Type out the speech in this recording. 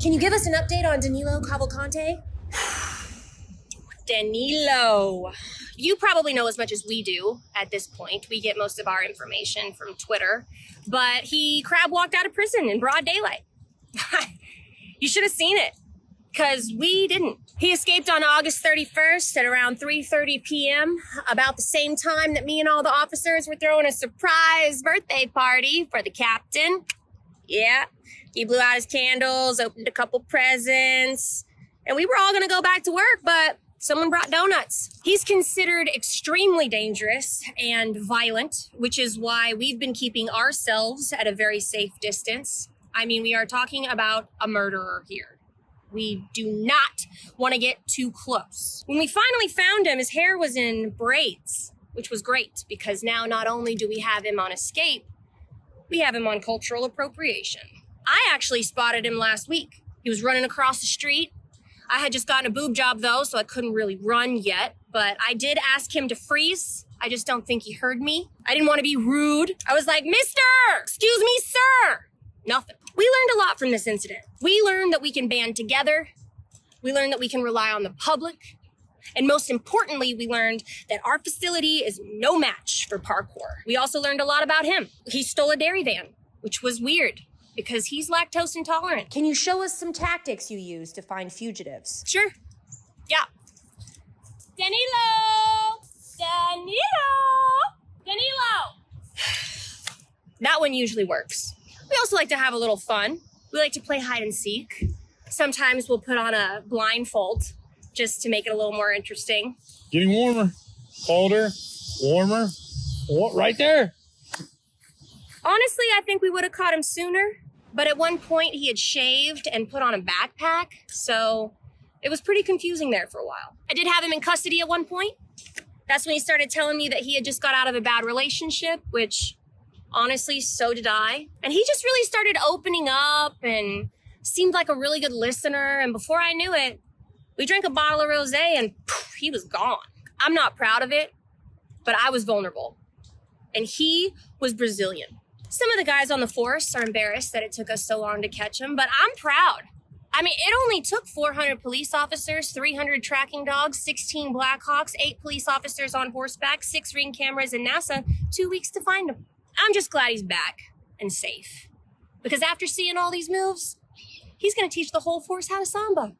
Can you give us an update on Danilo Cavalcante? Danilo. You probably know as much as we do at this point. We get most of our information from Twitter. But he crab walked out of prison in broad daylight. You should have seen it, because we didn't. He escaped on August 31st at around 3:30 p.m., about the same time that me and all the officers were throwing a surprise birthday party for the captain. Yeah, he blew out his candles, opened a couple presents, and we were all going to go back to work, but someone brought donuts. He's considered extremely dangerous and violent, which is why we've been keeping ourselves at a very safe distance. I mean, we are talking about a murderer here. We do not want to get too close. When we finally found him, his hair was in braids, which was great because now not only do we have him on escape, we have him on cultural appropriation. I actually spotted him last week. He was running across the street. I had just gotten a boob job though, so I couldn't really run yet, but I did ask him to freeze. I just don't think he heard me. I didn't want to be rude. I was like, "Mister, excuse me, sir." Nothing. We learned a lot from this incident. We learned that we can band together. We learned that we can rely on the public. And most importantly, we learned that our facility is no match for parkour. We also learned a lot about him. He stole a dairy van, which was weird because he's lactose intolerant. Can you show us some tactics you use to find fugitives? Sure. Yeah. Danilo! That one usually works. We also like to have a little fun. We like to play hide and seek. Sometimes we'll put on a blindfold just to make it a little more interesting. Getting warmer, colder, warmer. What? Right there. Honestly, I think we would have caught him sooner, but at one point he had shaved and put on a backpack, so it was pretty confusing there for a while. I did have him in custody at one point. That's when he started telling me that he had just got out of a bad relationship, which honestly, so did I. And he just really started opening up and seemed like a really good listener. And before I knew it, we drank a bottle of rosé and poof, he was gone. I'm not proud of it, but I was vulnerable. And he was Brazilian. Some of the guys on the force are embarrassed that it took us so long to catch him, but I'm proud. I mean, it only took 400 police officers, 300 tracking dogs, 16 Blackhawks, 8 police officers on horseback, 6 ring cameras, and NASA 2 weeks to find him. I'm just glad he's back and safe. Because after seeing all these moves, he's going to teach the whole force how to samba.